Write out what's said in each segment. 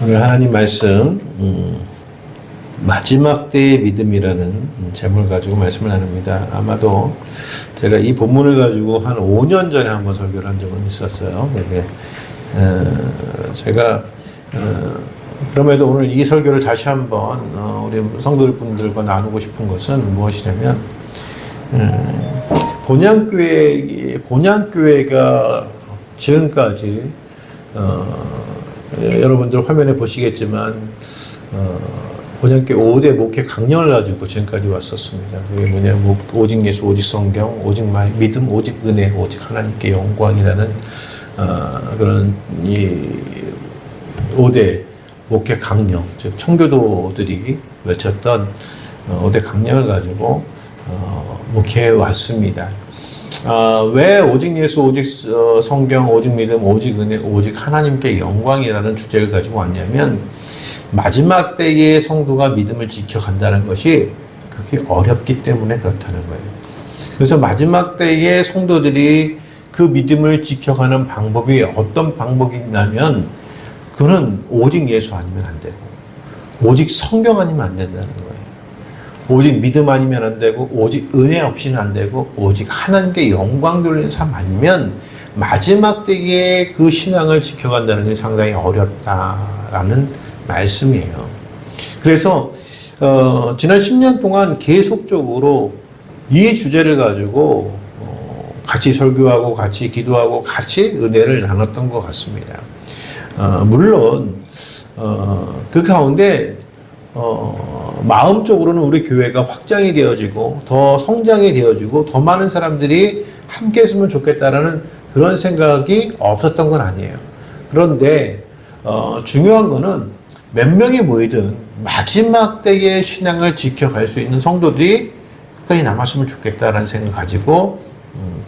오늘 하나님 말씀 마지막 때의 믿음이라는 제목을 가지고 말씀을 나눕니다. 아마도 제가 이 본문을 가지고 한 5년 전에 한번 설교를 한 적은 있었어요. 제가 그럼에도 오늘 이 설교를 다시 한번 우리 성도분들과 나누고 싶은 것은 무엇이냐면 본향교회가 지금까지 여러분들 화면에 보시겠지만 본향교회 5대 목회 강령을 가지고 지금까지 왔었습니다. 그게 뭐냐면 오직 예수, 오직 성경, 오직 믿음, 오직 은혜, 오직 하나님께 영광이라는 그런 이 5대 목회 강령, 즉 청교도들이 외쳤던 5대 강령을 가지고 목회해 왔습니다. 왜 오직 예수, 오직 성경, 오직 믿음, 오직 은혜, 오직 하나님께 영광이라는 주제를 가지고 왔냐면 마지막 때의 성도가 믿음을 지켜간다는 것이 그렇게 어렵기 때문에 그렇다는 거예요. 그래서 마지막 때의 성도들이 그 믿음을 지켜가는 방법이 어떤 방법이 있냐면 그는 오직 예수 아니면 안 되고 오직 성경 아니면 안 된다는 거예요. 오직 믿음 아니면 안 되고 오직 은혜 없이는 안 되고 오직 하나님께 영광 돌리는 삶 아니면 마지막 때에 그 신앙을 지켜간다는 게 상당히 어렵다라는 말씀이에요. 그래서 지난 10년 동안 계속적으로 이 주제를 가지고 같이 설교하고 같이 기도하고 같이 은혜를 나눴던 것 같습니다. 물론 그 가운데 마음적으로는 우리 교회가 확장이 되어지고 더 성장이 되어지고 더 많은 사람들이 함께 했으면 좋겠다라는 그런 생각이 없었던 건 아니에요. 그런데 중요한 거는 몇 명이 모이든 마지막 때의 신앙을 지켜갈 수 있는 성도들이 끝까지 남았으면 좋겠다라는 생각을 가지고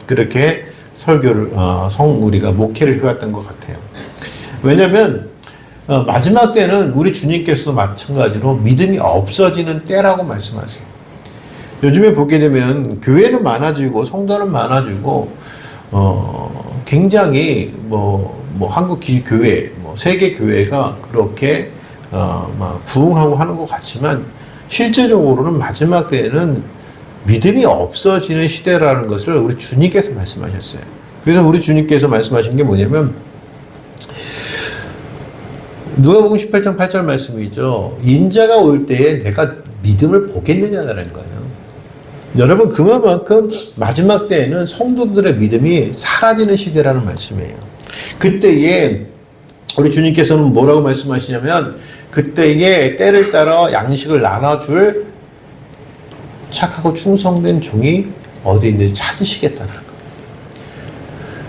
그렇게 설교를 우리가 목회를 해왔던 것 같아요. 왜냐하면 마지막 때는 우리 주님께서도 마찬가지로 믿음이 없어지는 때라고 말씀하세요. 요즘에 보게 되면 교회는 많아지고 성도는 많아지고 굉장히 한국 교회, 세계 교회가 그렇게 막 부흥하고 하는 것 같지만 실제적으로는 마지막 때에는 믿음이 없어지는 시대라는 것을 우리 주님께서 말씀하셨어요. 그래서 우리 주님께서 말씀하신 게 뭐냐면 누가복음 18장 8절 말씀이죠. 인자가 올 때에 내가 믿음을 보겠느냐라는 거예요. 여러분 그만큼 마지막 때에는 성도들의 믿음이 사라지는 시대라는 말씀이에요. 그때에 우리 주님께서는 뭐라고 말씀하시냐면 그때에 때를 따라 양식을 나눠줄 착하고 충성된 종이 어디 있는지 찾으시겠다는 거예요.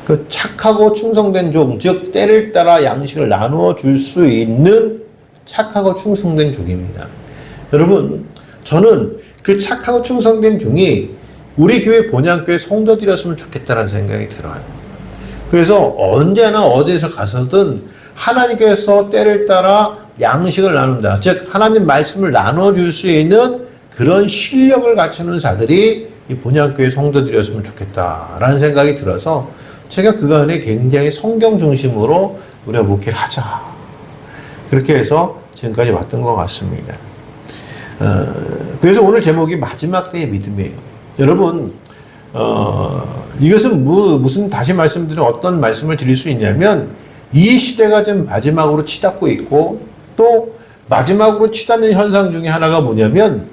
그 착하고 충성된 종, 즉 때를 따라 양식을 나누어 줄 수 있는 착하고 충성된 종입니다. 여러분, 저는 그 착하고 충성된 종이 우리 교회 본향교회 성도들이었으면 좋겠다는 생각이 들어요. 그래서 언제나 어디에서 가서든 하나님께서 때를 따라 양식을 나눈다. 즉 하나님 말씀을 나눠줄 수 있는 그런 실력을 갖추는 자들이 이 본향교회 성도들이었으면 좋겠다라는 생각이 들어서 제가 그간에 굉장히 성경 중심으로 우리가 목회를 하자. 그렇게 해서 지금까지 왔던 것 같습니다. 그래서 오늘 제목이 마지막 때의 믿음이에요. 여러분, 이것은 무슨 다시 말씀드리면 어떤 말씀을 드릴 수 있냐면 이 시대가 지금 마지막으로 치닫고 있고 또 마지막으로 치닫는 현상 중에 하나가 뭐냐면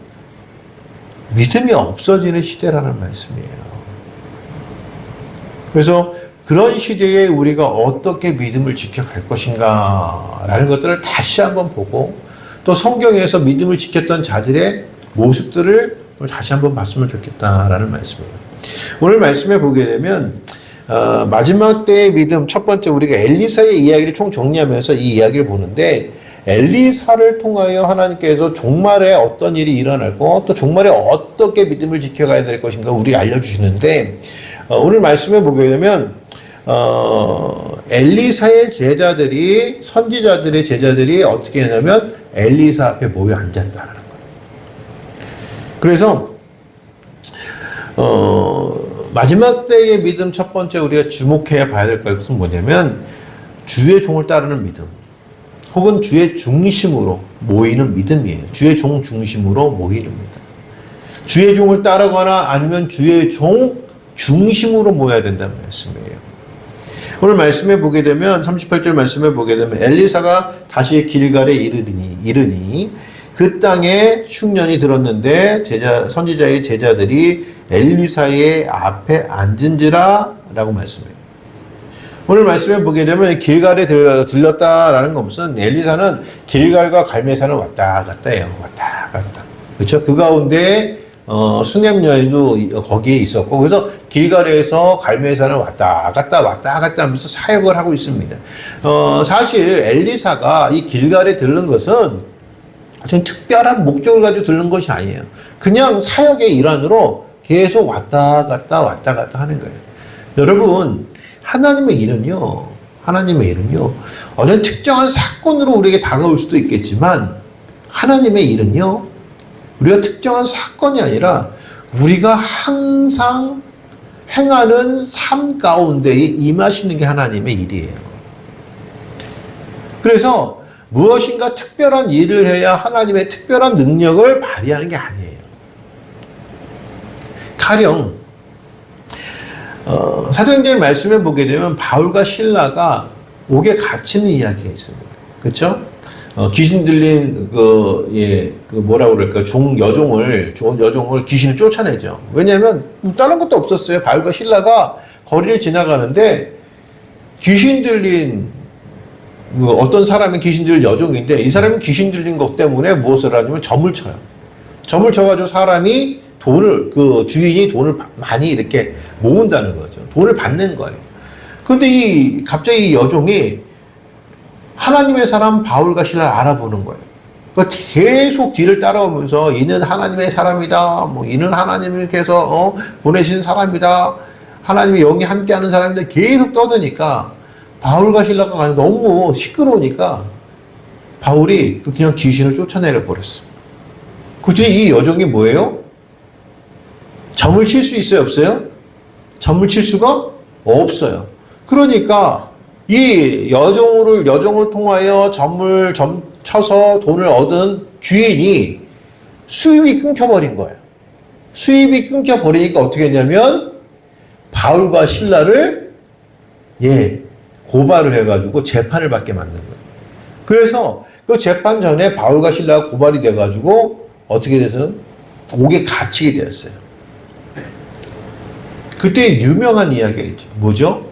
믿음이 없어지는 시대라는 말씀이에요. 그래서 그런 시대에 우리가 어떻게 믿음을 지켜갈 것인가 라는 것들을 다시 한번 보고 또 성경에서 믿음을 지켰던 자들의 모습들을 다시 한번 봤으면 좋겠다라는 말씀이에요. 오늘 말씀에 보게 되면 마지막 때의 믿음 첫 번째 우리가 엘리사의 이야기를 총 정리하면서 이 이야기를 보는데 엘리사를 통하여 하나님께서 종말에 어떤 일이 일어나고 또 종말에 어떻게 믿음을 지켜가야 될 것인가 우리 알려주시는데 오늘 말씀에 보게 되면 엘리사의 제자들이 선지자들의 제자들이 어떻게 했냐면 엘리사 앞에 모여 앉았다는 거예요. 그래서 마지막 때의 믿음 첫 번째 우리가 주목해야 봐야 될 것은 뭐냐면 주의 종을 따르는 믿음. 혹은 주의 중심으로 모이는 믿음이에요. 주의 종 중심으로 모이릅니다. 주의 종을 따르거나 아니면 주의 종 중심으로 모여야 된다는 말씀이에요. 오늘 말씀해 보게 되면 38절 말씀해 보게 되면 엘리사가 다시 길갈에 이르니 그 땅에 흉년이 들었는데 선지자의 제자들이 엘리사의 앞에 앉은지라 라고 말씀해요. 오늘 말씀해 보게 되면 길갈에 들렀다라는 건 무슨 엘리사는 길갈과 갈멜산을 왔다 갔다 해요. 왔다 갔다. 그렇죠? 그 가운데 수넴 여인도 거기에 있었고 그래서 길갈에서 갈멜산을 왔다 갔다 하면서 사역을 하고 있습니다. 사실 엘리사가 이 길갈에 들른 것은 좀 특별한 목적을 가지고 들른 것이 아니에요. 그냥 사역의 일환으로 계속 왔다 갔다 하는 거예요. 여러분, 하나님의 일은요, 어떤 특정한 사건으로 우리에게 다가올 수도 있겠지만, 하나님의 일은요, 우리가 특정한 사건이 아니라, 우리가 항상 행하는 삶 가운데에 임하시는 게 하나님의 일이에요. 그래서, 무엇인가 특별한 일을 해야 하나님의 특별한 능력을 발휘하는 게 아니에요. 가령 사도행전 말씀에 보게 되면 바울과 실라가 옥에 갇히는 이야기가 있습니다. 그렇죠? 귀신 들린 여종을 귀신을 쫓아내죠. 왜냐하면 다른 것도 없었어요. 바울과 실라가 거리를 지나가는데 귀신 들린 어떤 사람이 귀신 들린 여종인데 이 사람이 귀신 들린 것 때문에 무엇을 하냐면 점을 쳐요. 점을 쳐가지고 사람이 주인이 돈을 많이 이렇게 모은다는 거죠. 돈을 받는 거예요. 그런데 갑자기 이 여종이 하나님의 사람 바울과 실라를 알아보는 거예요. 그러니까 계속 뒤를 따라오면서 이는 하나님의 사람이다. 이는 하나님께서 보내신 사람이다. 하나님의 영이 함께하는 사람인데 계속 떠드니까 바울과 실라가 너무 시끄러우니까 바울이 그냥 귀신을 쫓아내려 버렸어. 그때 이 여종이 뭐예요? 점을 칠 수 있어요, 없어요? 점을 칠 수가 없어요. 그러니까 이 여종을 통하여 점을 쳐서 돈을 얻은 주인이 수입이 끊겨버린 거예요. 수입이 끊겨버리니까 어떻게 했냐면 바울과 실라를 고발을 해가지고 재판을 받게 만든 거예요. 그래서 그 재판 전에 바울과 실라가 고발이 돼가지고 어떻게 돼서 옥에 갇히게 되었어요. 그때 유명한 이야기가 있죠. 뭐죠?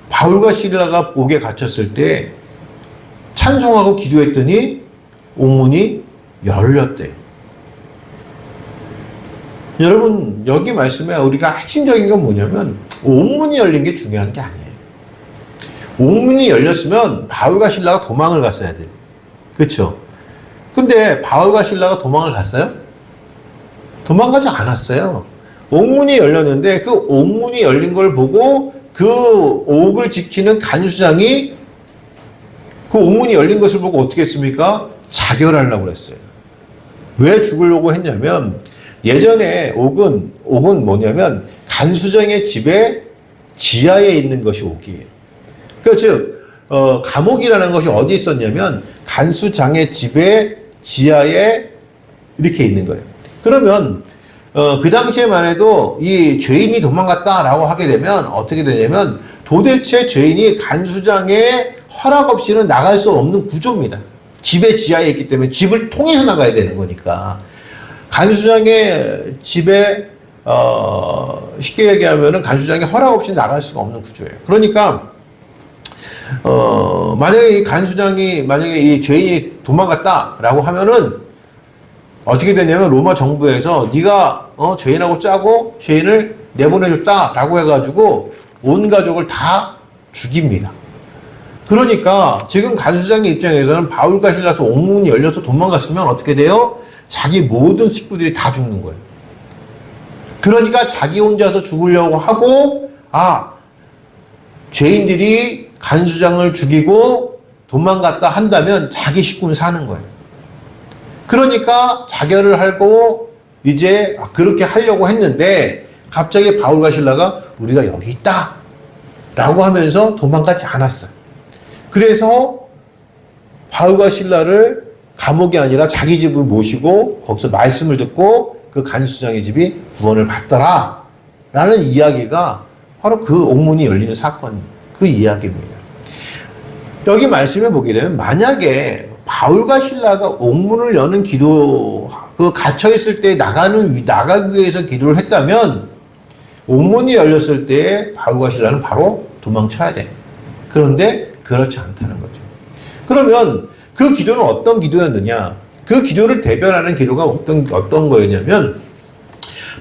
바울과 실라가 옥에 갇혔을 때 찬송하고 기도했더니 옥문이 열렸대요. 여러분, 여기 말씀에 우리가 핵심적인 건 뭐냐면 옥문이 열린 게 중요한 게 아니에요. 옥문이 열렸으면 바울과 실라가 도망을 갔어야 돼요. 그렇죠? 근데 바울과 실라가 도망을 갔어요? 도망가지 않았어요. 옥문이 열렸는데 그 옥문이 열린 걸 보고 그 옥을 지키는 간수장이 그 옥문이 열린 것을 보고 어떻게 했습니까? 자결하려고 했어요. 왜 죽으려고 했냐면 예전에 옥은 뭐냐면 간수장의 집에 지하에 있는 것이 옥이에요. 그 즉 감옥이라는 것이 어디 있었냐면 간수장의 집에 지하에 이렇게 있는 거예요. 그러면 그 당시에만 해도 이 죄인이 도망갔다라고 하게 되면 어떻게 되냐면 도대체 죄인이 간수장의 허락 없이는 나갈 수 없는 구조입니다. 집의 지하에 있기 때문에 집을 통해서 나가야 되는 거니까 간수장의 집에 쉽게 얘기하면은 간수장의 허락 없이 나갈 수가 없는 구조예요. 그러니까 만약에 이 죄인이 도망갔다라고 하면은 어떻게 되냐면 로마 정부에서 네가 죄인하고 짜고 죄인을 내보내줬다라고 해가지고 온 가족을 다 죽입니다. 그러니까 지금 간수장의 입장에서는 바울과 실라서 옥문이 열려서 도망갔으면 어떻게 돼요? 자기 모든 식구들이 다 죽는 거예요. 그러니까 자기 혼자서 죽으려고 하고 죄인들이 간수장을 죽이고 도망갔다 한다면 자기 식구는 사는 거예요. 그러니까 자결을 하고 이제 그렇게 하려고 했는데 갑자기 바울과 실라가 우리가 여기 있다 라고 하면서 도망가지 않았어요. 그래서 바울과 실라를 감옥이 아니라 자기 집을 모시고 거기서 말씀을 듣고 그 간수장의 집이 구원을 받더라 라는 이야기가 바로 그 옥문이 열리는 사건, 그 이야기입니다. 여기 말씀해 보게 되면 만약에 바울과 실라가 옥문을 여는 기도, 그 갇혀있을 때 나가기 위해서 기도를 했다면 옥문이 열렸을 때 바울과 실라는 바로 도망쳐야 돼. 그런데 그렇지 않다는 거죠. 그러면 그 기도는 어떤 기도였느냐? 그 기도를 대변하는 기도가 어떤 거였냐면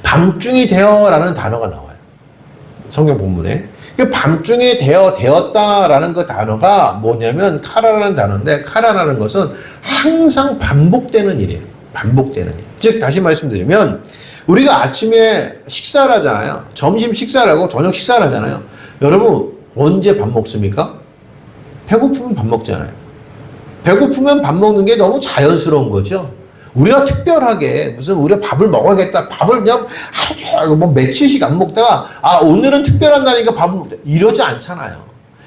밤중이 되어라는 단어가 나와요. 성경 본문에. 밤중이 되었다라는 그 단어가 뭐냐면 카라라는 단어인데, 카라라는 것은 항상 반복되는 일이에요. 반복되는 일. 즉 다시 말씀드리면 우리가 아침에 식사를 하잖아요. 점심 식사를 하고 저녁 식사를 하잖아요. 여러분 언제 밥 먹습니까? 배고프면 밥 먹잖아요. 배고프면 밥 먹는 게 너무 자연스러운 거죠. 우리가 특별하게 무슨 우리가 밥을 먹어야겠다, 밥을 그냥 하루 종일 뭐 며칠씩 안 먹다가 오늘은 특별한 날이니까 밥을 먹자 이러지 않잖아요.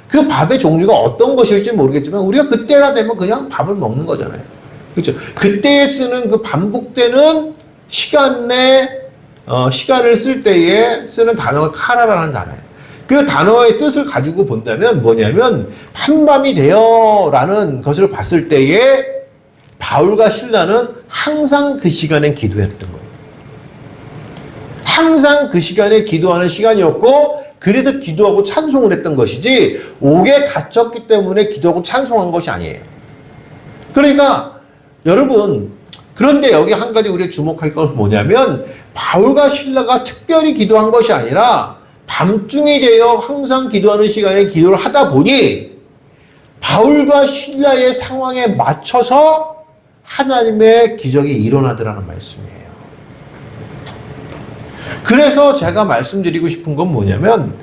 그 밥의 종류가 어떤 것일지 모르겠지만 우리가 그때가 되면 그냥 밥을 먹는 거잖아요. 그렇죠? 그때에 쓰는 그 반복되는 시간 내 시간을 쓸 때에 쓰는 단어가 카라라는 단어예요. 그 단어의 뜻을 가지고 본다면 뭐냐면 한밤이 되어라는 것을 봤을 때에 바울과 실라는 항상 그 시간에 기도했던 거예요. 항상 그 시간에 기도하는 시간이었고 그래서 기도하고 찬송을 했던 것이지 옥에 갇혔기 때문에 기도하고 찬송한 것이 아니에요. 그러니까 여러분, 그런데 여기 한 가지 우리가 주목할 건 뭐냐면 바울과 실라가 특별히 기도한 것이 아니라 밤중이 되어 항상 기도하는 시간에 기도를 하다 보니 바울과 실라의 상황에 맞춰서 하나님의 기적이 일어나더라는 말씀이에요. 그래서 제가 말씀드리고 싶은 건 뭐냐면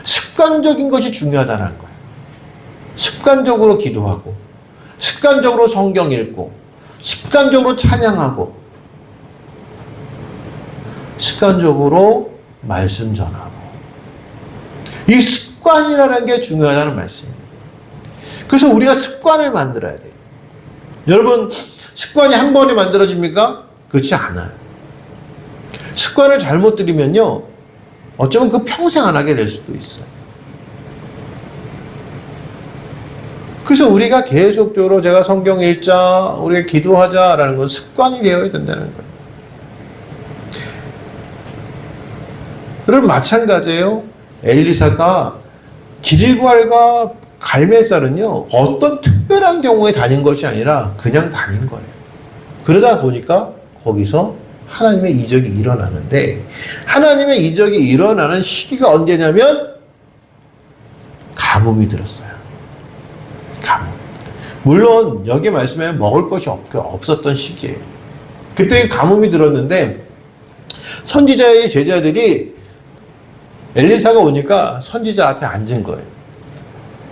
습관적인 것이 중요하다는 거예요. 습관적으로 기도하고 습관적으로 성경 읽고 습관적으로 찬양하고 습관적으로 말씀 전하고 이 습관이라는 게 중요하다는 말씀입니다. 그래서 우리가 습관을 만들어야 돼요. 여러분 습관이 한 번에 만들어집니까? 그렇지 않아요. 습관을 잘못 들이면요 어쩌면 그 평생 안 하게 될 수도 있어요. 그래서 우리가 계속적으로 제가 성경 읽자, 우리가 기도하자라는 건 습관이 되어야 된다는 거예요. 여러분 마찬가지예요. 엘리사가 길갈과 갈멜살은요 어떤 특별한 경우에 다닌 것이 아니라 그냥 다닌 거예요. 그러다 보니까 거기서 하나님의 이적이 일어나는데 하나님의 이적이 일어나는 시기가 언제냐면 가뭄이 들었어요. 가뭄. 물론 여기 말씀에 먹을 것이 없었던 시기예요. 그때 가뭄이 들었는데 선지자의 제자들이 엘리사가 오니까 선지자 앞에 앉은 거예요.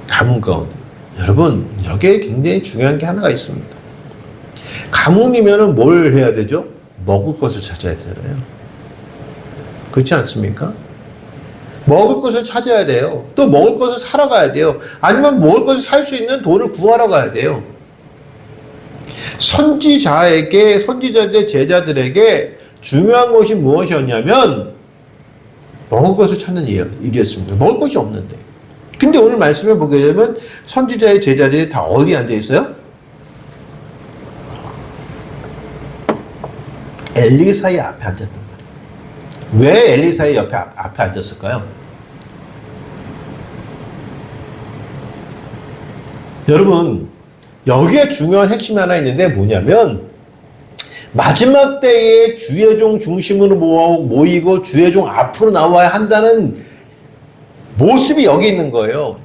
가뭄 가운데. 여러분 여기에 굉장히 중요한 게 하나가 있습니다. 가뭄이면은 뭘 해야 되죠? 먹을 것을 찾아야 되잖아요. 그렇지 않습니까? 먹을 것을 찾아야 돼요. 또 먹을 것을 사러 가야 돼요. 아니면 먹을 것을 살 수 있는 돈을 구하러 가야 돼요. 선지자들 제자들에게 중요한 것이 무엇이었냐면 먹을 것을 찾는 일이었습니다. 먹을 것이 없는데. 근데 오늘 말씀을 보게 되면 선지자의 제자들이 다 어디 앉아 있어요? 엘리사의 앞에 앉았단 말이에요. 왜 엘리사의 앞에 앉았을까요? 여러분 여기에 중요한 핵심이 하나 있는데 뭐냐면 마지막 때에 주의 종 중심으로 모이고 주의 종 앞으로 나와야 한다는 모습이 여기 있는 거예요.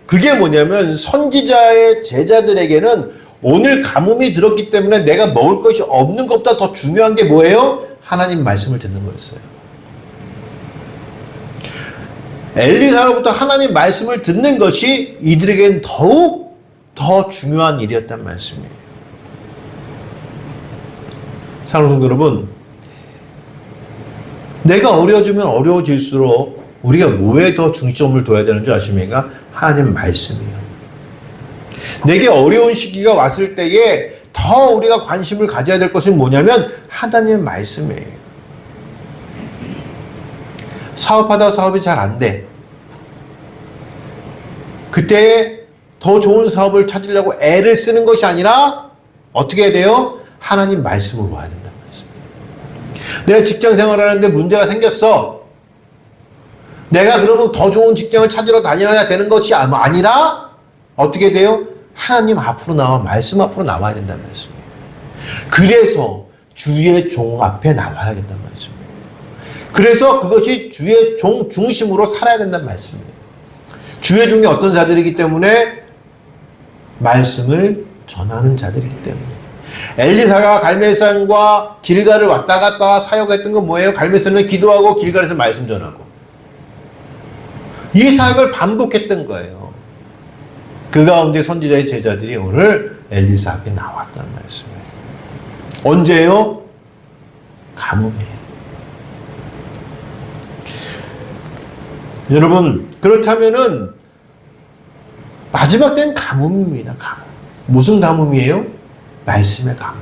그게 뭐냐면 선지자의 제자들에게는 오늘 가뭄이 들었기 때문에 내가 먹을 것이 없는 것보다 더 중요한 게 뭐예요? 하나님 말씀을 듣는 거였어요. 엘리사로부터 하나님 말씀을 듣는 것이 이들에게는 더욱 더 중요한 일이었단 말씀이에요. 사랑하는 성도 여러분, 내가 어려워지면 어려워질수록 우리가 뭐에 더 중점을 둬야 되는 줄 아십니까? 하나님 말씀이에요. 내게 어려운 시기가 왔을 때에 더 우리가 관심을 가져야 될 것은 뭐냐면 하나님의 말씀이에요. 사업하다 사업이 잘 안 돼. 그때 더 좋은 사업을 찾으려고 애를 쓰는 것이 아니라 어떻게 해야 돼요? 하나님 말씀으로 와야 된다는 말씀. 내가 직장 생활하는데 문제가 생겼어. 내가 그러면 더 좋은 직장을 찾으러 다녀야 되는 것이 아니라 어떻게 돼요? 하나님 앞으로 나와 말씀 앞으로 나와야 된다는 말씀이에요. 그래서 주의 종 앞에 나와야 된다는 말씀이에요. 그래서 그것이 주의 종 중심으로 살아야 된다는 말씀이에요. 주의 종이 어떤 자들이기 때문에 말씀을 전하는 자들이기 때문에. 엘리사가 갈멜산과 길갈을 왔다 갔다 사역했던 건 뭐예요? 갈멜산은 기도하고 길갈에서 말씀 전하고. 이 사역을 반복했던 거예요. 그 가운데 선지자의 제자들이 오늘 엘리사 앞에 나왔다는 말씀이에요. 언제요? 가뭄이에요. 여러분, 그렇다면은 마지막 때는 가뭄입니다. 가뭄. 무슨 가뭄이에요? 말씀의 가뭄.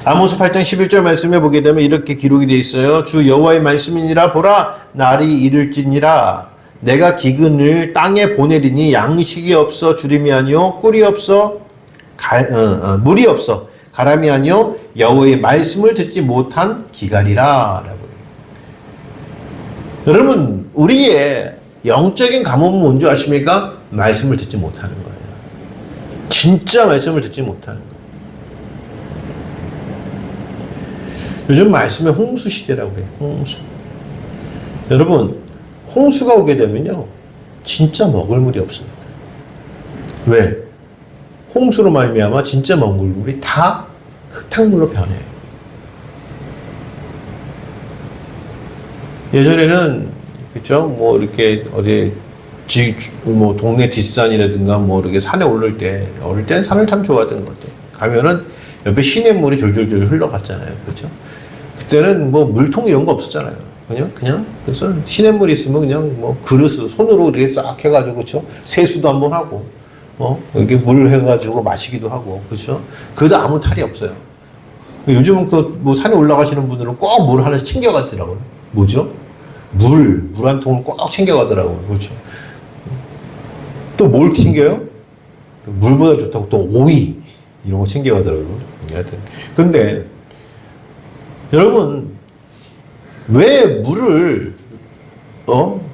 아모스 8장 11절 말씀에 보게 되면 이렇게 기록이 되어 있어요. 주 여호와의 말씀이니라. 보라, 날이 이를지니라. 내가 기근을 땅에 보내리니 양식이 없어 주림이 아니요 꿀이 없어 물이 없어 가람이 아니요 여호와의 말씀을 듣지 못한 기갈이라. 라고. 여러분, 우리의 영적인 가뭄은 뭔지 아십니까? 말씀을 듣지 못하는 거예요. 진짜 말씀을 듣지 못하는 거예요. 요즘 말씀에 홍수 시대라고 해요. 홍수. 여러분, 홍수가 오게 되면요, 진짜 먹을 물이 없습니다. 왜? 홍수로 말미암아 진짜 먹을 물이 다 흙탕물로 변해요. 예전에는 그렇죠, 뭐 이렇게 어디 뭐 동네 뒷산이라든가 뭐 이렇게 산에 오를 때, 어릴 때는 산을 참 좋아하던 것 같아요. 가면은 옆에 시냇물이 졸졸졸 흘러갔잖아요, 그렇죠? 그때는 뭐 물통 이런 거 없었잖아요. 그냥 그래서 시냇물이 있으면 그냥 뭐 그릇으로 손으로 이렇게 싹 해가지고 그렇죠, 세수도 한번 하고 이렇게 물을 해가지고 마시기도 하고 그렇죠. 그래도 아무 탈이 없어요. 요즘은 그 뭐 산에 올라가시는 분들은 꼭 물 하나씩 챙겨가더라고요. 뭐죠? 물 한 통을 꼭 챙겨가더라고요. 그렇죠. 또 뭘 챙겨요? 물보다 좋다고 또 오이 이런 거 챙겨가더라고요. 하여튼 근데 여러분, 왜 물을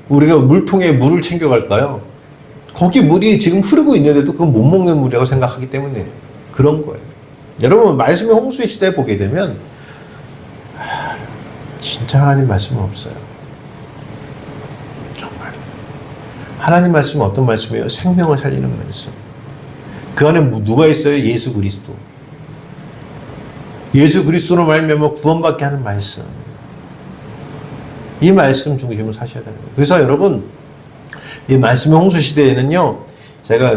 우리가 물통에 물을 챙겨갈까요? 거기 물이 지금 흐르고 있는데도 그건 못 먹는 물이라고 생각하기 때문에 그런 거예요. 여러분, 말씀의 홍수의 시대에 보게 되면 진짜 하나님 말씀은 없어요. 정말. 하나님 말씀은 어떤 말씀이에요? 생명을 살리는 말씀. 그 안에 누가 있어요? 예수 그리스도. 예수 그리스도로 말미암아 구원받게 하는 말씀. 이 말씀 중심으로 사셔야 되는 거예요. 그래서 여러분, 이 말씀의 홍수 시대에는요, 제가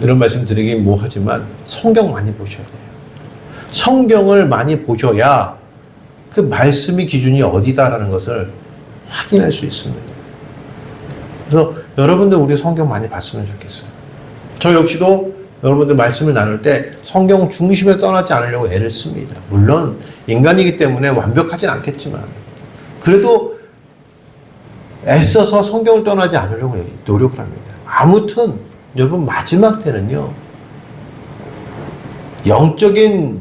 이런 말씀 드리긴 뭐하지만 성경 많이 보셔야 돼요. 성경을 많이 보셔야 그 말씀의 기준이 어디다라는 것을 확인할 수 있습니다. 그래서 여러분들 우리 성경 많이 봤으면 좋겠어요. 저 역시도 여러분들 말씀을 나눌 때 성경 중심에 떠나지 않으려고 애를 씁니다. 물론 인간이기 때문에 완벽하진 않겠지만 그래도 애써서 성경을 떠나지 않으려고 노력을 합니다. 아무튼 여러분, 마지막 때는요, 영적인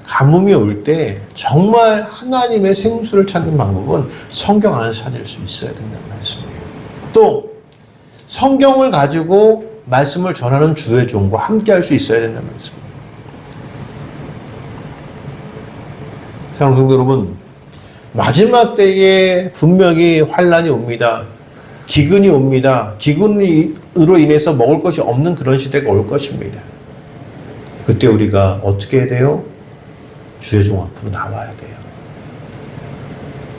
가뭄이 올 때 정말 하나님의 생수를 찾는 방법은 성경 안에서 찾을 수 있어야 된다는 말씀이에요. 또 성경을 가지고 말씀을 전하는 주의 종과 함께 할 수 있어야 된다는 말씀이에요. 사랑하는 성도 여러분, 마지막 때에 분명히 환란이 옵니다. 기근이 옵니다. 기근으로 인해서 먹을 것이 없는 그런 시대가 올 것입니다. 그때 우리가 어떻게 해야 돼요? 주의 종 앞으로 나와야 돼요.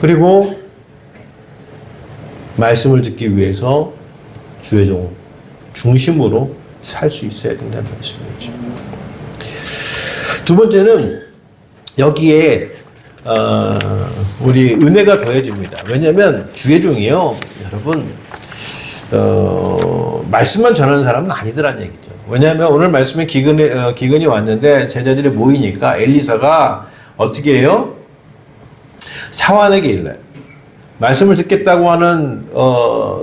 그리고 말씀을 듣기 위해서 주의 종 중심으로 살 수 있어야 된다는 말씀이죠. 두 번째는 여기에 우리 은혜가 더해집니다. 왜냐하면 주의 종이요, 여러분, 말씀만 전하는 사람은 아니더란 얘기죠. 왜냐하면 오늘 말씀에 기근이 왔는데 제자들이 모이니까 엘리사가 어떻게 해요? 사환에게 일러요. 말씀을 듣겠다고 하는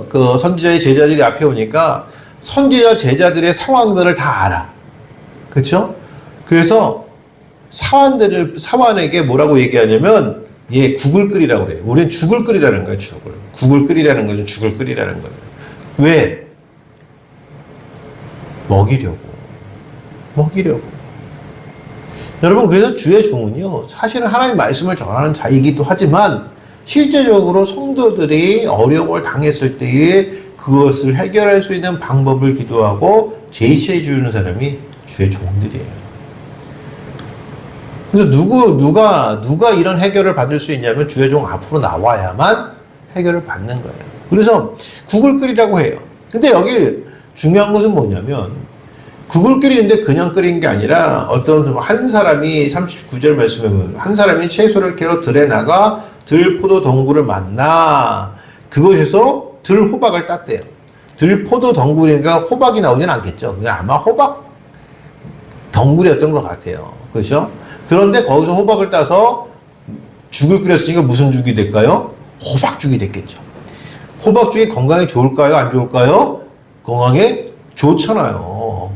그 선지자의 제자들이 앞에 오니까 선지자 제자들의 상황들을 다 알아. 그렇죠? 그래서 사환에게 뭐라고 얘기하냐면 국을 끓이라고 그래요. 우리는 죽을 끓이라는 거예요. 국을 끓이라는 거죠. 죽을 끓이라는 거예요. 왜? 먹이려고. 여러분, 그래서 주의 종은요, 사실은 하나님의 말씀을 전하는 자이기도 하지만 실제적으로 성도들이 어려움을 당했을 때에 그것을 해결할 수 있는 방법을 기도하고 제시해 주는 사람이 주의 종들이에요. 그래서 누가 이런 해결을 받을 수 있냐면 주의 종 앞으로 나와야만 해결을 받는 거예요. 그래서 국을 끓이라고 해요. 근데 여기 중요한 것은 뭐냐면 국을 끓이는데 그냥 끓인 게 아니라 어떤 한 사람이 39절 말씀에 보면 한 사람이 채소를 캐러 들에 나가 들포도 덩굴을 만나 그곳에서 들호박을 땄대요. 들포도 덩굴이니까 호박이 나오진 않겠죠. 그냥 아마 호박 덩굴이었던 것 같아요. 그렇죠? 그런데 거기서 호박을 따서 죽을 끓였으니까 무슨 죽이 될까요? 호박죽이 됐겠죠. 호박죽이 건강에 좋을까요? 안 좋을까요? 건강에 좋잖아요.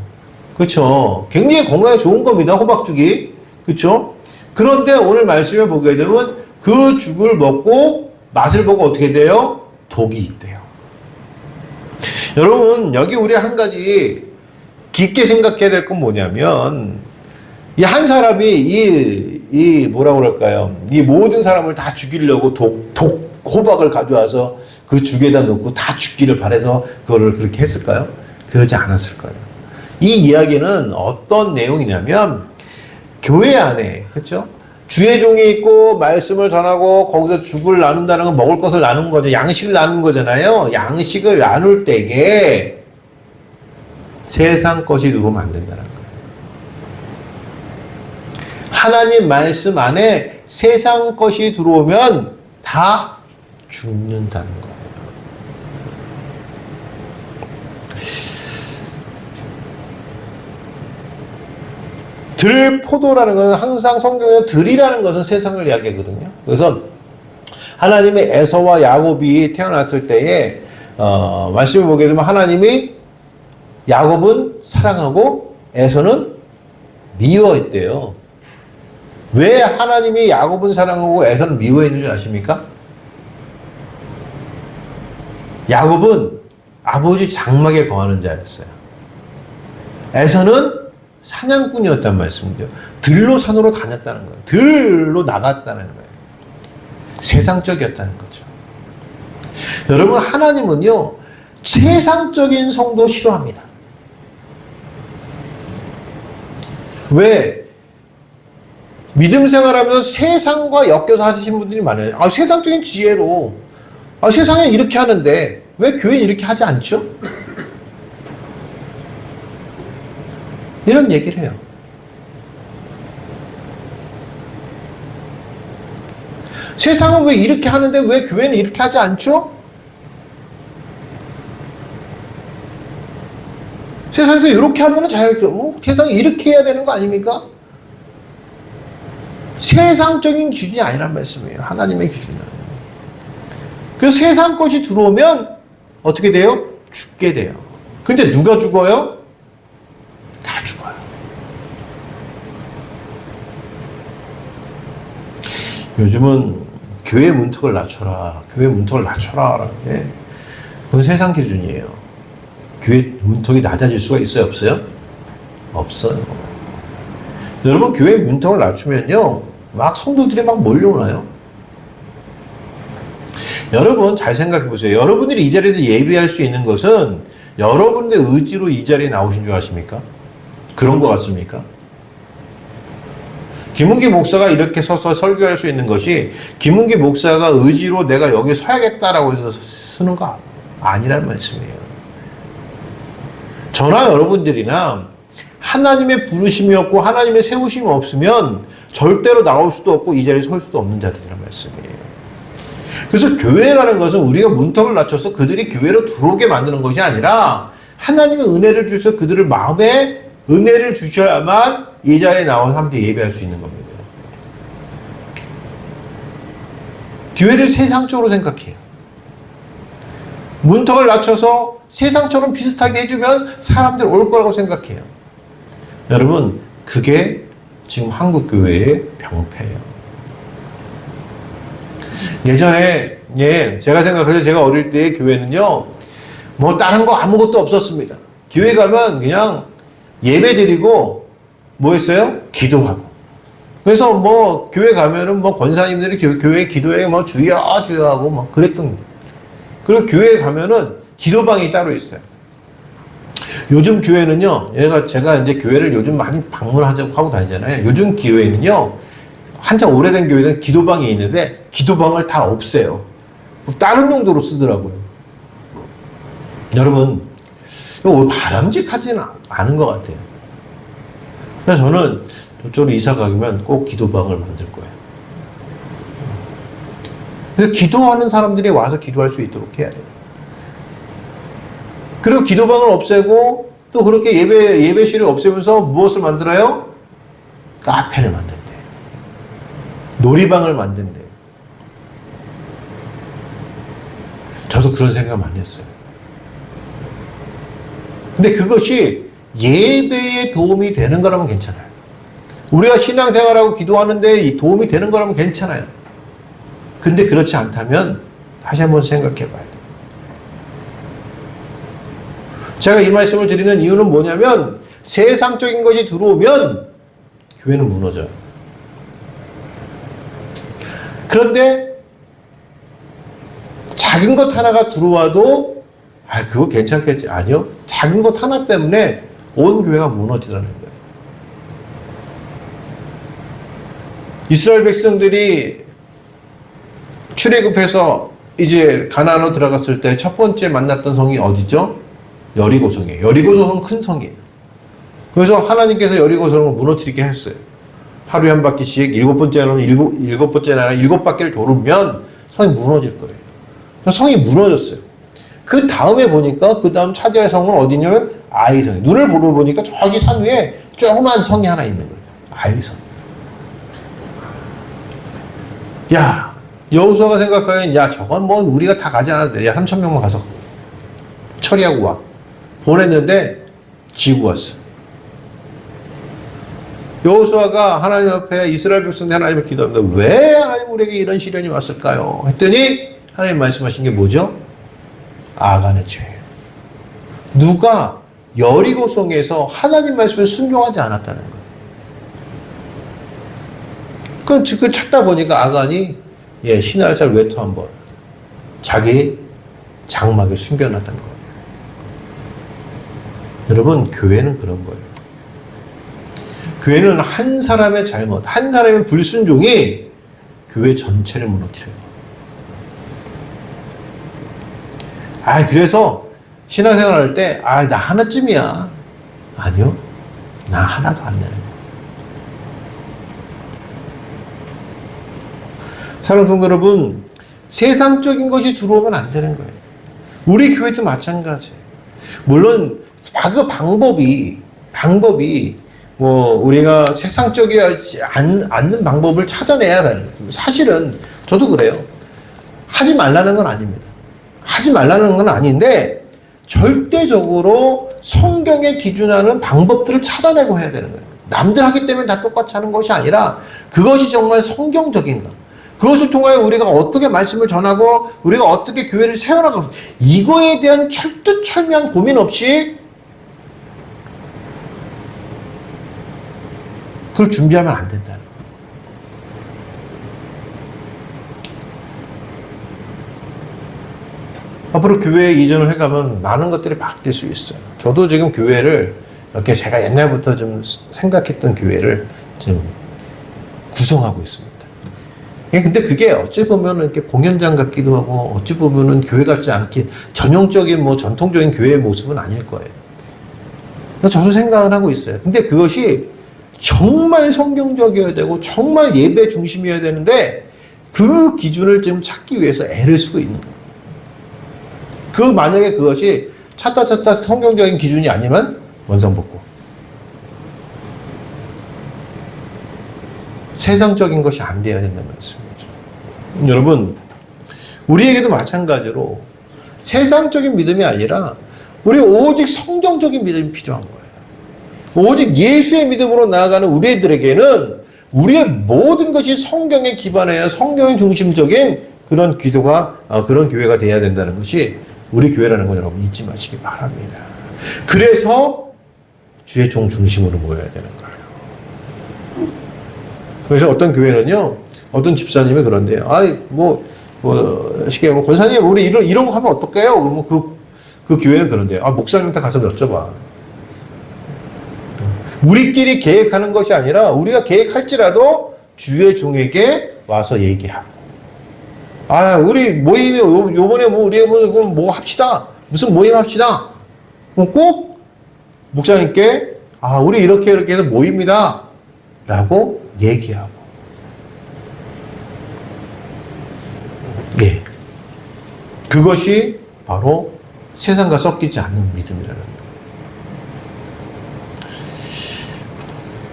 그렇죠? 굉장히 건강에 좋은 겁니다. 호박죽이. 그렇죠? 그런데 오늘 말씀을 보게 되면 그 죽을 먹고 맛을 보고 어떻게 돼요? 독이 있대요. 여러분, 여기 우리 한 가지 깊게 생각해야 될 건 뭐냐면 이 한 사람이 뭐라고 그럴까요? 이 모든 사람을 다 죽이려고 호박을 가져와서 그 죽에다 넣고 다 죽기를 바라서 그거를 그렇게 했을까요? 그러지 않았을 거예요. 이 이야기는 어떤 내용이냐면 교회 안에, 그렇죠? 주의 종이 있고 말씀을 전하고 거기서 죽을 나눈다는 건 먹을 것을 나눈 거죠. 양식을 나눈 거잖아요. 양식을 나눌 때에 세상 것이 들어오면 안 된다는 거예요. 하나님 말씀 안에 세상 것이 들어오면 다 죽는다는 거예요. 들포도라는 것은 항상 성경에 들이라는 것은 세상을 이야기하거든요. 그래서 하나님의 에서와 야곱이 태어났을 때에 말씀을 보게 되면 하나님이 야곱은 사랑하고 에서는 미워했대요. 왜 하나님이 야곱은 사랑하고 에서는 미워했는 줄 아십니까? 야곱은 아버지 장막에 거하는 자였어요. 에서는 사냥꾼이었단 말씀이죠. 들로 산으로 다녔다는 거예요. 들로 나갔다는 거예요. 세상적이었다는 거죠. 여러분, 하나님은요, 세상적인 성도 싫어합니다. 왜? 믿음 생활하면서 세상과 엮여서 하시는 분들이 많아요. 세상적인 지혜로. 세상에 이렇게 하는데 왜 교회는 이렇게 하지 않죠? 이런 얘기를 해요. 세상은 왜 이렇게 하는데 왜 교회는 이렇게 하지 않죠? 세상에서 이렇게 하면 세상이 이렇게 해야 되는 거 아닙니까? 세상적인 기준이 아니란 말씀이에요. 하나님의 기준은. 그래서 세상 것이 들어오면 어떻게 돼요? 죽게 돼요. 근데 누가 죽어요? 다 죽어요. 요즘은 교회 문턱을 낮춰라. 교회 문턱을 낮춰라. 라는데 그건 세상 기준이에요. 교회 문턱이 낮아질 수가 있어요? 없어요? 없어요. 여러분, 교회 문턱을 낮추면요, 막 성도들이 막 몰려오나요? 여러분, 잘 생각해 보세요. 여러분들이 이 자리에서 예배할 수 있는 것은 여러분의 의지로 이 자리에 나오신 줄 아십니까? 그런 것 같습니까? 김은기 목사가 이렇게 서서 설교할 수 있는 것이 김은기 목사가 의지로 내가 여기 서야겠다라고 해서 쓰는 거 아니란 말씀이에요. 저나 여러분들이나 하나님의 부르심이 없고 하나님의 세우심이 없으면 절대로 나올 수도 없고 이 자리에 설 수도 없는 자들이란 말씀이에요. 그래서 교회라는 것은 우리가 문턱을 낮춰서 그들이 교회로 들어오게 만드는 것이 아니라 하나님의 은혜를 주셔서 그들을 마음에 은혜를 주셔야만 이 자리에 나온 사람들이 예배할 수 있는 겁니다. 교회를 세상적으로 생각해요. 문턱을 낮춰서 세상처럼 비슷하게 해주면 사람들 올 거라고 생각해요. 여러분, 그게 지금 한국 교회의 병폐예요. 예전에, 제가 생각할 때 제가 어릴 때 교회는요, 뭐 다른 거 아무것도 없었습니다. 교회 가면 그냥 예배 드리고, 뭐 했어요? 기도하고. 그래서 뭐 교회 가면은 뭐 권사님들이 교회 기도에 뭐 주여 주여 하고 막 그랬던 거예요. 그리고 교회에 가면은 기도방이 따로 있어요. 요즘 교회는요, 제가 이제 교회를 요즘 많이 방문하자고 하고 다니잖아요. 요즘 교회는요, 한참 오래된 교회는 기도방이 있는데 기도방을 다 없애요. 다른 용도로 쓰더라고요. 여러분, 이거 바람직하지는 않은 것 같아요. 그래서 저는 저쪽으로 이사 가면 꼭 기도방을 만들 거예요. 그래서 기도하는 사람들이 와서 기도할 수 있도록 해야 돼요. 그리고 기도방을 없애고 또 그렇게 예배실을 없애면서 무엇을 만들어요? 카페를 만든대요. 놀이방을 만든대요. 저도 그런 생각 많이 했어요. 근데 그것이 예배에 도움이 되는 거라면 괜찮아요. 우리가 신앙생활하고 기도하는데 도움이 되는 거라면 괜찮아요. 근데 그렇지 않다면 다시 한번 생각해 봐야 돼요. 제가 이 말씀을 드리는 이유는 뭐냐면 세상적인 것이 들어오면 교회는 무너져요. 그런데 작은 것 하나가 들어와도 그거 괜찮겠지. 아니요. 작은 것 하나 때문에 온 교회가 무너지라는 거예요. 이스라엘 백성들이 출애굽해서 이제 가나안으로 들어갔을 때 첫 번째 만났던 성이 어디죠? 여리고성이에요. 여리고성은 큰 성이에요. 그래서 하나님께서 여리고성을 무너뜨리게 했어요. 하루에 한 바퀴씩 일곱 번째 나라 일곱 바퀴를 돌으면 성이 무너질 거예요. 성이 무너졌어요. 그 다음에 보니까 그 다음 차지할 성은 어디냐면 아이성. 눈을 보니까 저기 산 위에 조그만 성이 하나 있는 거예요. 아이성. 야, 여호수아가 생각하기엔 저건 뭐 우리가 다 가지 않아도 돼. 3,000명만 가서 처리하고 와. 보냈는데 지고 왔어. 여호수아가 하나님 앞에 이스라엘 백성들 하나님을 기도합니다. 왜 하나님 우리에게 이런 시련이 왔을까요? 했더니 하나님 말씀하신 게 뭐죠? 아간의 죄예요. 누가 여리고성에서 하나님 말씀을 순종하지 않았다는 거예요. 그 찾다 보니까 아간이 신할살 외투 한 번 자기 장막에 숨겨놨던 거예요. 여러분, 교회는 그런 거예요. 교회는 한 사람의 잘못, 한 사람의 불순종이 교회 전체를 무너뜨려요. 그래서 신앙생활 할 때, 나 하나쯤이야. 아니요. 나 하나도 안 되는 거예요. 사랑하는 성도 여러분, 세상적인 것이 들어오면 안 되는 거예요. 우리 교회도 마찬가지예요. 물론, 그 방법이, 우리가 세상적이지 않는 방법을 찾아내야 해요. 사실은, 저도 그래요. 하지 말라는 건 아닙니다. 하지 말라는 건 아닌데, 절대적으로 성경에 기준하는 방법들을 찾아내고 해야 되는 거예요. 남들 하기 때문에 다 똑같이 하는 것이 아니라, 그것이 정말 성경적인가. 그것을 통하여 우리가 어떻게 말씀을 전하고, 우리가 어떻게 교회를 세워나가고, 이거에 대한 철두철미한 고민 없이, 그걸 준비하면 안 된다는 거예요. 앞으로 교회에 이전을 해가면 많은 것들이 바뀔 수 있어요. 저도 지금 교회를 이렇게 제가 옛날부터 좀 생각했던 교회를 지금 구성하고 있습니다. 근데 그게 어찌 보면 이렇게 공연장 같기도 하고 어찌 보면은 교회 같지 않게 전형적인 전통적인 교회의 모습은 아닐 거예요. 저도 생각을 하고 있어요. 근데 그것이 정말 성경적이어야 되고 정말 예배 중심이어야 되는데 그 기준을 지금 찾기 위해서 애를 쓰고 있는 거예요. 만약에 그것이 찾다 성경적인 기준이 아니면 원상복구. 세상적인 것이 안 돼야 된다는 말씀이죠. 여러분, 우리에게도 마찬가지로 세상적인 믿음이 아니라 우리 오직 성경적인 믿음이 필요한 거예요. 오직 예수의 믿음으로 나아가는 우리들에게는 우리의 모든 것이 성경에 기반하여 성경의 중심적인 그런 기도가, 그런 교회가 돼야 된다는 것이 우리 교회라는 건 여러분 잊지 마시기 바랍니다. 그래서 주의 종 중심으로 모여야 되는 거예요. 그래서 어떤 교회는요, 어떤 집사님이 그런데요. 쉽게 권사님, 우리 이런 거 하면 어떨까요? 그러면 그 교회는 그런데요. 목사님한테 가서 여쭤봐. 우리끼리 계획하는 것이 아니라 우리가 계획할지라도 주의 종에게 와서 얘기하고. 우리 모임이 요번에 우리 뭐 합시다. 무슨 모임 합시다. 그럼 꼭 목사님께 우리 이렇게 해서 모입니다. 라고 얘기하고. 예. 그것이 바로 세상과 섞이지 않는 믿음이라는 거예요.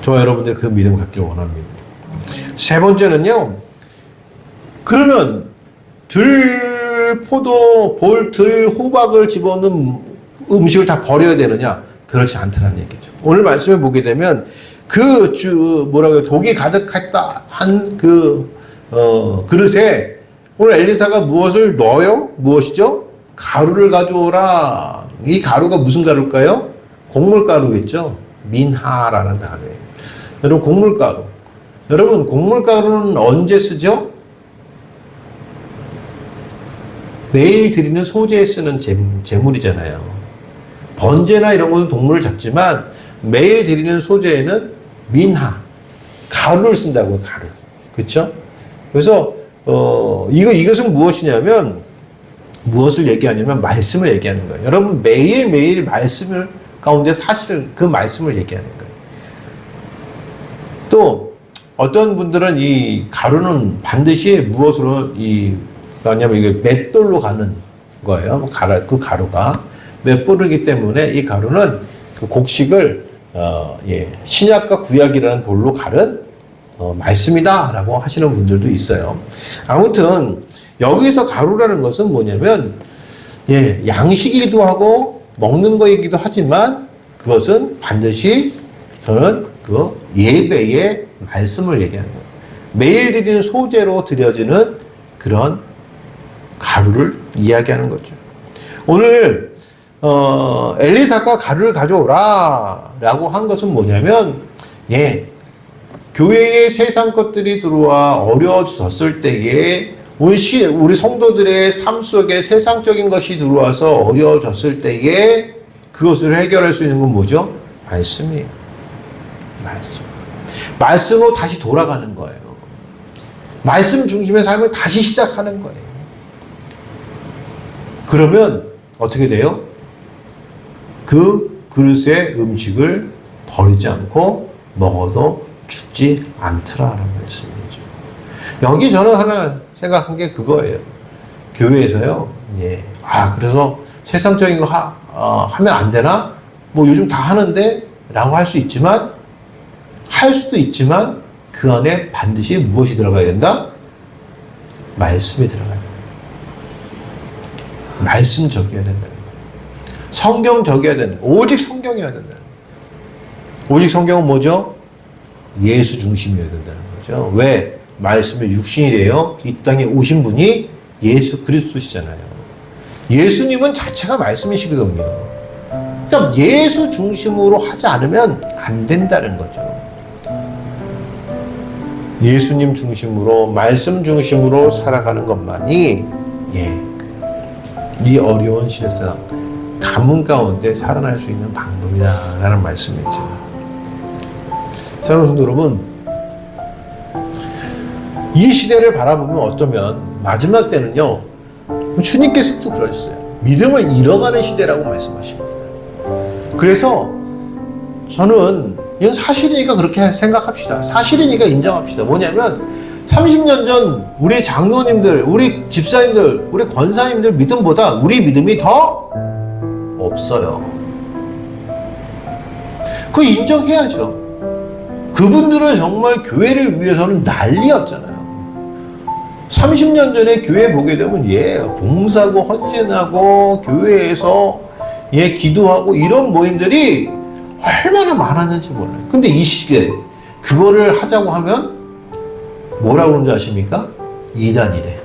저와 여러분들 그 믿음을 갖기를 원합니다. 세 번째는요. 그러면 포도, 호박을 집어넣은 음식을 다 버려야 되느냐? 그렇지 않다는 얘기죠. 오늘 말씀을 보게 되면 독이 가득했다 한 그릇에 오늘 엘리사가 무엇을 넣어요? 무엇이죠? 가루를 가져오라. 이 가루가 무슨 가루일까요? 곡물가루겠죠? 민하라는 단어예요. 여러분, 곡물가루. 여러분, 곡물가루는 언제 쓰죠? 매일 드리는 소재에 쓰는 재물이잖아요. 번제나 이런 것은 동물을 잡지만 매일 드리는 소재에는 민하, 가루를 쓴다고요, 가루. 그렇죠? 그래서 이것은 무엇이냐면 무엇을 얘기하냐면 말씀을 얘기하는 거예요. 여러분, 매일매일 말씀을 가운데 사실은 그 말씀을 얘기하는 거예요. 또 어떤 분들은 이 가루는 반드시 무엇으로 뭐냐면 이게 맷돌로 가는 거예요. 그 가루가 맷돌이기 때문에 이 가루는 그 곡식을 신약과 구약이라는 돌로 가른 말씀이다라고 하시는 분들도 있어요. 아무튼 여기서 가루라는 것은 뭐냐면 양식이기도 하고 먹는 거이기도 하지만 그것은 반드시 저는 그 예배의 말씀을 얘기하는 거예요. 매일 드리는 소재로 드려지는 그런 가루를 이야기하는 거죠. 오늘 엘리사가 가루를 가져오라 라고 한 것은 뭐냐면 교회에 세상 것들이 들어와 어려워졌을 때에 우리 성도들의 삶 속에 세상적인 것이 들어와서 어려워졌을 때에 그것을 해결할 수 있는 건 뭐죠? 말씀이에요. 말씀으로 다시 돌아가는 거예요. 말씀 중심의 삶을 다시 시작하는 거예요. 그러면 어떻게 돼요? 그 그릇의 음식을 버리지 않고 먹어도 죽지 않더라라는 말씀이죠. 여기 저는 하나 생각한 게 그거예요. 교회에서요. 그래서 세상적인 거 하면 안 되나? 뭐 요즘 다 하는데? 라고 할 수 있지만, 할 수도 있지만, 그 안에 반드시 무엇이 들어가야 된다? 말씀이 들어가야 된다. 말씀 적여야 된다. 성경 적여야 된다. 오직 성경이어야 된다. 오직 성경은 뭐죠? 예수 중심이어야 된다는 거죠. 왜? 말씀의 육신이 되어 이 땅에 오신 분이 예수 그리스도시잖아요. 예수님은 자체가 말씀이시거든요. 그러니까 예수 중심으로 하지 않으면 안 된다는 거죠. 예수님 중심으로, 말씀 중심으로 살아가는 것만이 이 어려운 시대에서 가뭄 가운데 살아날 수 있는 방법이다라는 말씀이죠. 사랑하는 성도 여러분, 이 시대를 바라보면 어쩌면 마지막 때는요, 주님께서도 그러셨어요. 믿음을 잃어가는 시대라고 말씀하십니다. 그래서 저는 이건 사실이니까 그렇게 생각합시다. 사실이니까 인정합시다. 뭐냐면 30년 전 우리 장로님들, 우리 집사님들, 우리 권사님들 믿음보다 우리 믿음이 더 없어요. 그거 인정해야죠. 그분들은 정말 교회를 위해서는 난리였잖아요. 30년 전에 교회 보게 되면 봉사하고 헌신하고 교회에서 기도하고 이런 모임들이 얼마나 많았는지 몰라요. 근데 이 시기에 그거를 하자고 하면 뭐라고 그러는지 아십니까? 이단이래요.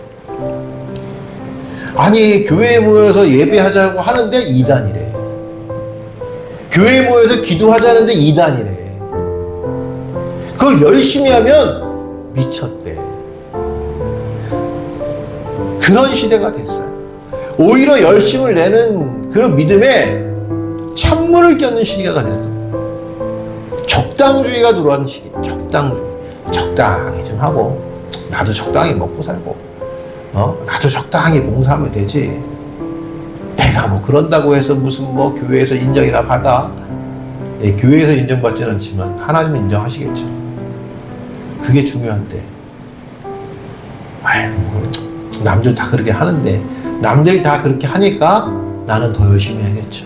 아니 교회에 모여서 예배하자고 하는데 이단이래. 교회에 모여서 기도하자는데 이단이래. 그걸 열심히 하면 미쳤대. 그런 시대가 됐어요. 오히려 열심을 내는 그런 믿음에 찬물을 껴는 시기가 됐어요. 적당주의가 들어온 시기. 적당주의. 적당히 좀 하고 나도 적당히 먹고 살고 나도 적당히 봉사하면 되지. 내가 뭐 그런다고 해서 무슨 뭐 교회에서 인정이나 받아. 교회에서 인정받지는 않지만 하나님은 인정하시겠죠. 그게 중요한데 남들 다 그렇게 하는데 남들이 다 그렇게 하니까 나는 더 열심히 해야겠죠.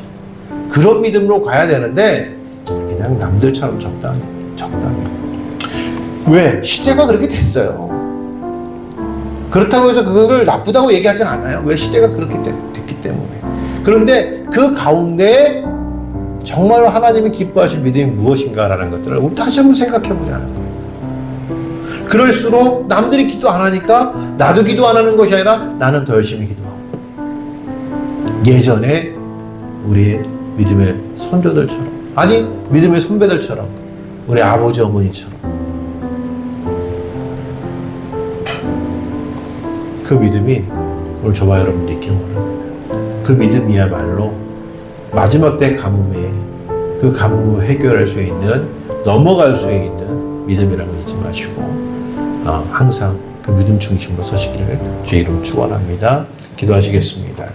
그런 믿음으로 가야 되는데 그냥 남들처럼 적당히. 왜? 시대가 그렇게 됐어요. 그렇다고 해서 그걸 나쁘다고 얘기하진 않아요. 왜? 시대가 그렇게 됐기 때문에. 그런데 그 가운데 정말로 하나님이 기뻐하실 믿음이 무엇인가라는 것들을 우리 다시 한번 생각해 보자는 거예요. 그럴수록 남들이 기도 안 하니까 나도 기도 안 하는 것이 아니라 나는 더 열심히 기도하고. 예전에 우리 믿음의 선조들처럼, 아니 믿음의 선배들처럼, 우리 아버지 어머니처럼 그 믿음이 오늘 저와 여러분들이 있기를 원합니다. 그 믿음이야말로 마지막 때 가뭄에 그 가뭄을 해결할 수 있는, 넘어갈 수 있는 믿음이라는 걸 잊지 마시고 항상 그 믿음 중심으로 서시기를 주의 이름으로 축원합니다. 기도하시겠습니다.